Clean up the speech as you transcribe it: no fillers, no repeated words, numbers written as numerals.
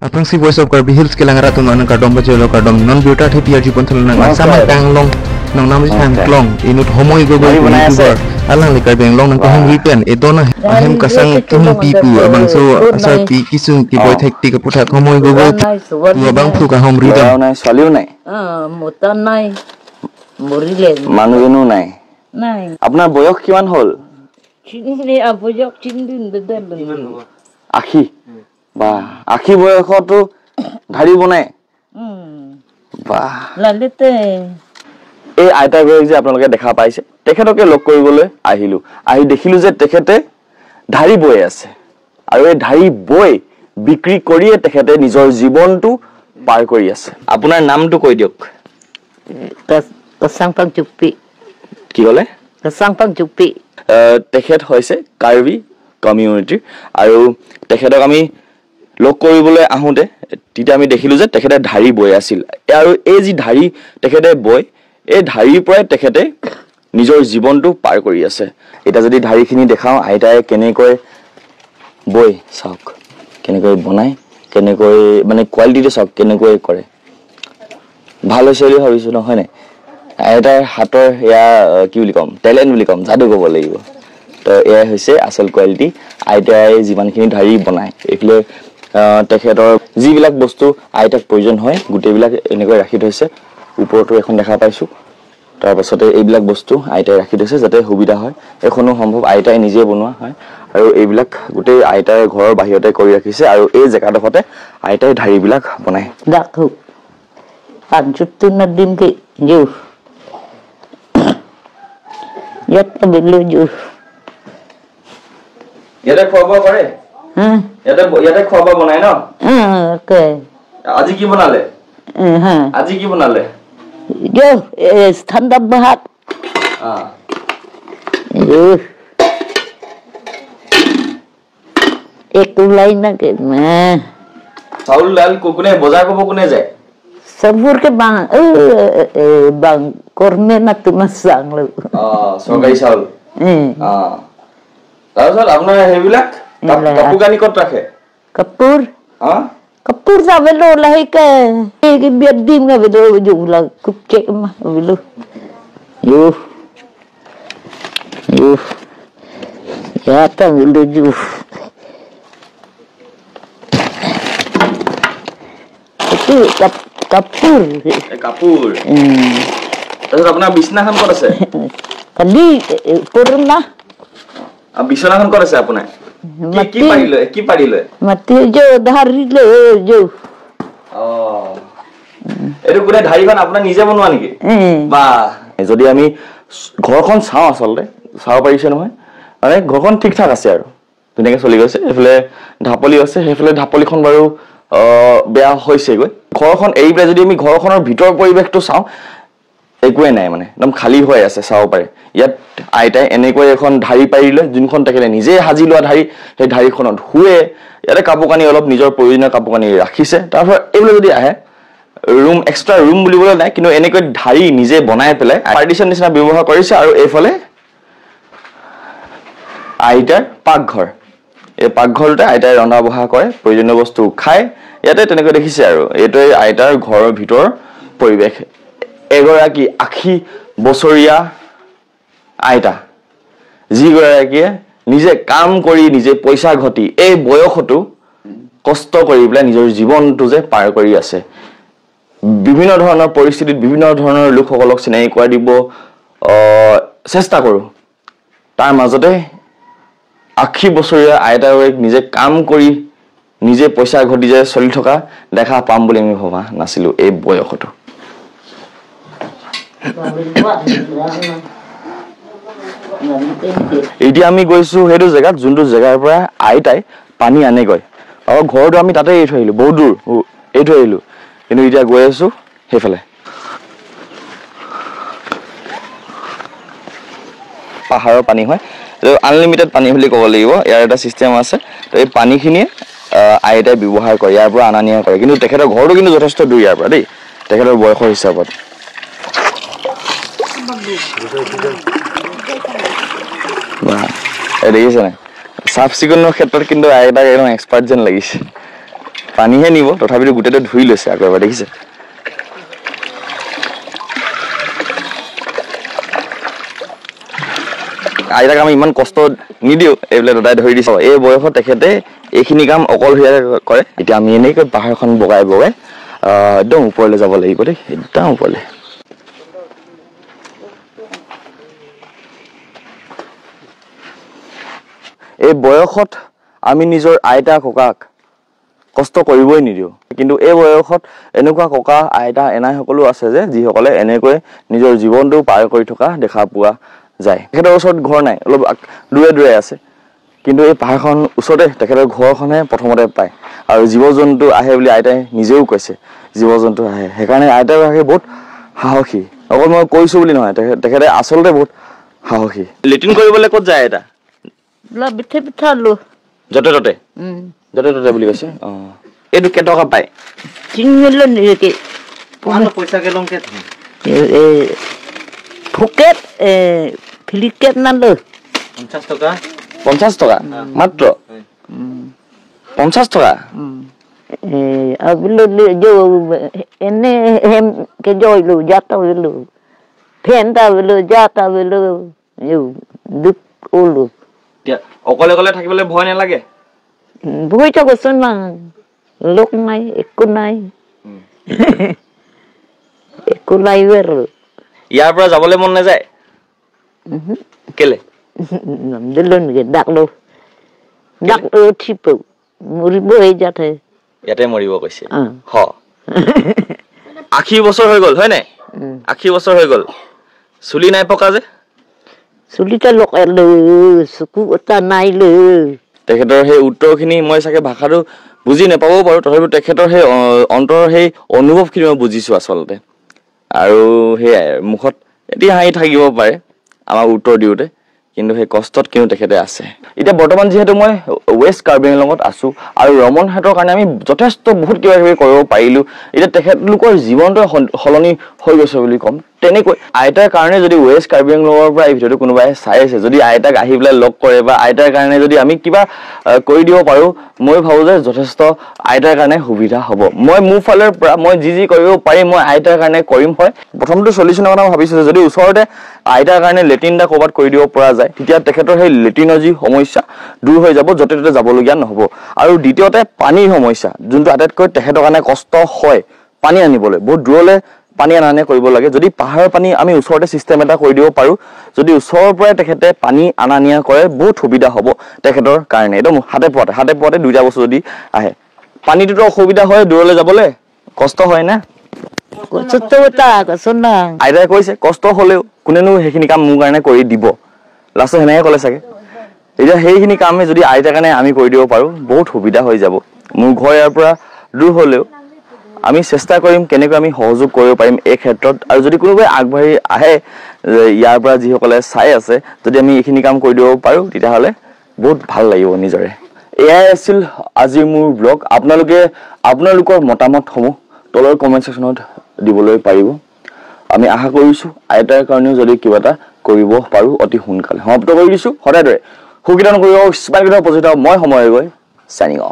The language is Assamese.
Apang si voice of Karbi Hills kilang ratu nang kardom bajelo kardom non biota thepi aji pon thalang nang sama kanglong nang nam sam klong inut homoi go youtuber alang li karbeng long nang kahang ripen edona ahem kasang tumu pipu abang so asal pi kisung ki boy thek ti ka putha homoi go tu abang phu ka hom ridam নাই চলিও নাই মোটা নাই মৰিলে মানুহজনো নাই নাই আপোনাৰ বয়স কিমান হ'ল চিনি আবজক চিন্দিন বেদল আখি বা আখি বয়সতো ধাৰি বনাই বা লালতে এই আইতা গৈ যে আপোনালোকে দেখা পাইছে তেখেতকে লগ কৰিবলৈ আহিলো আহি দেখিলো যে তেখেতে ধাৰি বৈ আছে আৰু এই ধাৰি বৈ বিক্ৰী কৰিয়ে তেখেতে নিজৰ জীৱনটো পাৰ কৰি আছে আপোনাৰ নামটো কৈ দিয়ক কসাংপাং চুপি কি ক'লে কসাংপাং চুপি তেখেত হৈছে কাৰ্বি কমিউনিটি আৰু তেখেতক আমি লগ কৰিবলৈ আহোঁতে তেতিয়া আমি দেখিলো যে তেখেতে ধাৰি বৈ আছিল আৰু এই যি ধাৰি তেখেতে বৈ এই ধাৰিৰ পৰাই তেখেতে নিজৰ জীৱনটো পাৰ কৰি আছে এটা যদি ধাৰিখিনি দেখাওঁ আইতাই কেনেকৈ বৈ চাওক কেনেকৈ বনাই কেনেকৈ মানে কোৱালিটিটো চাওক কেনেকৈ কৰে ভাল হৈছে বুলি ভাবিছোঁ নহয় নে আইতাৰ হাতৰ এয়া কি বুলি ক'ম টেলেণ্ট বুলি ক'ম যাদু ক'ব লাগিব তো এয়াই হৈছে আচল কোৱালিটি আইতাই যিমানখিনি ধাৰি বনায় এইফালে তেখেতৰ যিবিলাক বস্তু আইতাক প্ৰয়োজন হয় গোটেইবিলাক এনেকৈ ৰাখি থৈছে ওপৰতো এখন দেখা পাইছোঁ তাৰপাছতে এইবিলাক বস্তু আইতাই ৰাখি থৈছে যাতে সুবিধা হয় এখনো সম্ভৱ আইতাই নিজে বনোৱা হয় আৰু এইবিলাক গোটেই আইতাই ঘৰৰ বাহিৰতে কৰি ৰাখিছে আৰু এই জেগাডোখৰতে আইতাই ধাৰিবিলাক বনায় দেখো পাঁচজুতুনৰ দিন কি জু ইয়াতে বিলু জু ইয়াতে খোৱা বোৱা কৰে ইয়াতে খোৱা বোৱা বনাই ন ওকে আজি কি বনালে আজি কি বনালে জু ঠাণ্ডা ভাত জু একটু লাই না কে চাউল দাল কোনে বজাৰ কৰিব কোনে যায় sabur ke bang bang korme na tumasang lo চৰকাৰী চাউল তাৰপিছত আপোনাৰ সেইবিলাক কাপোৰ কানি ক'ত ৰাখে kapur kapur sa velo lahi ke biar dim ga velo ju la kupche mah velo yo ya ta velo ju itu kapur কাপোৰ তাৰপিছত আপোনাৰ বিছনাখন ক'ত আছে kali purna বিছনাখন ক'ত আছে আপোনাৰ কি পাৰিলে mati jo dhari le jo এইটো কোনে ধাৰিখন আপোনাৰ নিজে বনোৱা নেকি বা যদি আমি ঘৰখন চাওঁ আচলতে চাব পাৰিছে নহয় মানে ঘৰখন ঠিক ঠাক আছে আৰু ধুনীয়াকৈ চলি গৈছে এইফালে ঢাপলি আছে সেইফালে ঢাপলিখন বাৰু বেয়া হৈছেগৈ ঘৰখন এৰি পেলাই যদি আমি ঘৰখনৰ ভিতৰৰ পৰিৱেশটো চাওঁ একোৱে নাই মানে একদম খালী হৈ আছে চাব পাৰে ইয়াত আইতাই এনেকৈ এখন ধাৰি পাৰিলে যোনখন তেখেতে নিজে সাজি লোৱা ধাৰি সেই ধাৰিখনত শুৱে ইয়াতে কাপোৰ কানি অলপ নিজৰ প্ৰয়োজনীয় কাপোৰ কানি ৰাখিছে তাৰপৰা এইবিলাক যদি আহে ৰুম এক্সট্ৰা ৰুম বুলিবলৈ নাই কিন্তু এনেকৈ ধাৰি নিজে বনাই পেলাই পাৰ্টিশ্যন নিচিনা ব্যৱহাৰ কৰিছে আৰু এইফালে আইতাৰ পাকঘৰ এই পাকঘৰতে আইতাই ৰন্ধা বঢ়া কৰে প্ৰয়োজনীয় বস্তু খায় ইয়াতে তেনেকৈ দেখিছে আৰু এইটোৱে আইতাৰ ঘৰৰ ভিতৰ পৰিৱেশ এগৰাকী 80 বছৰীয়া আইতা যিগৰাকীয়ে নিজে কাম কৰি নিজে পইচা ঘটি এই বয়সতো কষ্ট কৰি পেলাই নিজৰ জীৱনটো যে পাৰ কৰি আছে বিভিন্ন ধৰণৰ পৰিস্থিতিত বিভিন্ন ধৰণৰ লোকসকলক চিনাকি কৰাই দিব চেষ্টা কৰোঁ তাৰ মাজতে 80 বছৰীয়া আইতাগৰাকীক নিজে কাম কৰি নিজে পইচা ঘটি যে চলি থকা দেখা পাম বুলি আমি ভবা নাছিলোঁ এই বয়সতো এতিয়া আমি গৈছোঁ সেইটো জেগাত যোনটো জেগাৰ পৰা আইতাই পানী আনেগৈ আৰু ঘৰটো আমি তাতে এৰি থৈ আহিলোঁ বহুত দূৰ এৰি থৈ আহিলোঁ কিন্তু এতিয়া গৈ আছোঁ সেইফালে পাহাৰৰ পানী হয় আনলিমিটেড পানী বুলি ক'ব লাগিব ইয়াৰ এটা চিষ্টেম আছে তো এই পানীখিনিয়ে আইতাই ব্যৱহাৰ কৰে ইয়াৰ পৰা অনা নিয়া কৰে কিন্তু তেখেতৰ ঘৰটো কিন্তু যথেষ্ট দূৰ ইয়াৰ পৰা দেই তেখেতৰ বয়সৰ হিচাপত দেখিছে নাই চাফ চিকুণৰ ক্ষেত্ৰত কিন্তু আইতাক একদম এক্সপাৰ্ট যেন লাগিছে পানীহে নিব তথাপিতো গোটেইটো ধুই লৈছে আকৌ এবাৰ দেখিছে আইতাক আমি ইমান কষ্ট নিদিও এইবিলাক দাদাই ধৰি দিছে এই বয়সত তেখেতে এইখিনি কাম অকলশৰীয়াকৈ কৰে এতিয়া আমি এনেকৈ পাহাৰখন বগাই বগাই একদম ওপৰলৈ যাব লাগিব দেই একদম ওপৰলৈ এই বয়সত আমি নিজৰ আইতা ককাক কষ্ট কৰিবই নিদিও কিন্তু এই বয়সত এনেকুৱা ককা আইতা এনাই সকলো আছে যে যিসকলে এনেকৈ নিজৰ জীৱনটো পাৰ কৰি থকা দেখা পোৱা যায় তেখেতৰ ওচৰত ঘৰ নাই অলপ দূৰে দূৰে আছে কিন্তু এই পাহাৰখন ওচৰতে তেখেতৰ ঘৰখনহে প্ৰথমতে পায় আৰু জীৱ-জন্তু আহে বুলি আইতাই নিজেও কৈছে জীৱ-জন্তু আহে সেইকাৰণে আইতাগৰাকী বহুত সাহসী অকল মই কৈছো বুলি নহয় তেখেতে আচলতে বহুত সাহসী লেট্ৰিন কৰিবলৈ ক'ত যায় আইতা বিঠে পিঠালো য'তে ত'তে বুলি কৈছে এইটো কেইটকা পায় 3 million কি পইচা কেলং কে ফুকেট ফিলিকেট নালো 50 টকা মাত্ৰ 50 টকা abilo jo ene hem ke joilu jata wilu phenta wilu jata wilu yo duk ulu অকলে অকলে থাকিবলৈ ভয় নালাগে ভয় তো কছন না লোক নাই একো নাই একো নাই বেৰ ইয়াৰ পৰা যাবলৈ মন নাযায় কেলে দিলন গে ডাকলো ঠিপো মৰিব হৈ যাতে ইয়াতে মৰিব কৈছে হ 80 বছৰ হৈ গল হয় নাই 80 বছৰ হৈ গল চুলি নাই পকা যে চুলিটা লকালো সুকু এটা নাইলো তেখেতৰ সেই উত্তৰখিনি মই চাগে ভাষাটো বুজি নাপাবও পাৰো তথাপিও তেখেতৰ সেই অন্তৰৰ সেই অনুভৱখিনি মই বুজিছো আচলতে আৰু সেই মুখত এতিয়া হাঁহি থাকিব পাৰে আমাৰ উত্তৰ দিওঁতে কিন্তু সেই কষ্টত কিনো তেখেতে আছে এতিয়া বৰ্তমান যিহেতু মই ৱেষ্ট কাৰ্বি আংলঙত আছো আৰু ৰমন হাটৰ কাৰণে আমি যথেষ্ট বহুত কিবা কিবি কৰিব পাৰিলো এতিয়া তেখেতলোকৰ জীৱনটো সলনি হৈ গৈছে বুলি ক'ম তেনেকৈ আইতাৰ কাৰণে যদি ৱেষ্ট কাৰ্বি আংলঙৰ পৰা এই ভিডিঅ'টো কোনোবাই চাই আছে যদি আইতাক আহি পেলাই লগ কৰে বা আইতাৰ কাৰণে যদি আমি কিবা কৰি দিব পাৰো মই ভাবো যে যথেষ্ট আইতাৰ কাৰণে সুবিধা হ'ব মই মোৰ ফালৰ পৰা মই যি কৰিব পাৰিম মই আইতাৰ কাৰণে কৰিম হয় প্ৰথমটো সলিউচনৰ কথা ভাবিছো যদি ওচৰতে আইতাৰ কাৰণে লেট্ৰিন এটা ক'ৰবাত কৰি দিব পৰা যায় তেতিয়া তেখেতৰ সেই লেট্ৰিনৰ যি সমস্যা দূৰ হৈ যাব য'তে ত'তে যাবলগীয়া নহ'ব আৰু দ্বিতীয়তে পানীৰ সমস্যা যোনটো আটাইতকৈ তেখেতৰ কাৰণে কষ্ট হয় পানী আনিবলৈ বহুত দূৰলৈ পানী আনানে কৰিব লাগে যদি পাহাৰৰ পানী আমি ওচৰতে সিস্টেম এটা কৰি দিব পাৰো যদি ওচৰৰ পৰা তেখেতে পানী আনা নিয়া কৰে বহুত সুবিধা হ'ব তেখেতৰ কাৰণে একদম হাতে পোৱাতে দুইটা বস্তু যদি আহে পানীটোতো অসুবিধা হয় দূৰলৈ যাবলৈ কষ্ট হয় না আইতাই কৈছে কষ্ট হ'লেও কোনেনো সেইখিনি কাম মোৰ কাৰণে কৰি দিব লাষ্টত সেনেকৈ ক'লে চাগে এতিয়া সেইখিনি কামে যদি আইতাৰ কাৰণে আমি কৰি দিব পাৰো বহুত সুবিধা হৈ যাব মোৰ ঘৰ ইয়াৰ পৰা দূৰ হ'লেও আমি চেষ্টা কৰিম কেনেকৈ আমি সহযোগ কৰিব পাৰিম এই ক্ষেত্ৰত আৰু যদি কোনোবাই আগবাঢ়ি আহে ইয়াৰ পৰা যিসকলে চাই আছে যদি আমি এইখিনি কাম কৰি দিব পাৰো তেতিয়াহ'লে বহুত ভাল লাগিব নিজৰে এয়াই আছিল আজিৰ মোৰ ব্লগ আপোনালোকৰ মতামতসমূহ তলৰ কমেণ্ট ছেকশ্যনত দিবলৈ পাৰিব আমি আশা কৰিছো আইতাৰ কাৰণেও যদি কিবা এটা কৰিব পাৰো অতি সোনকালে সমাপ্ত কৰি দিছো সদায় দৰে সুখীদান কৰিব স্মাইল পজিটিভ মই সময় গৈ চাইনিং অফ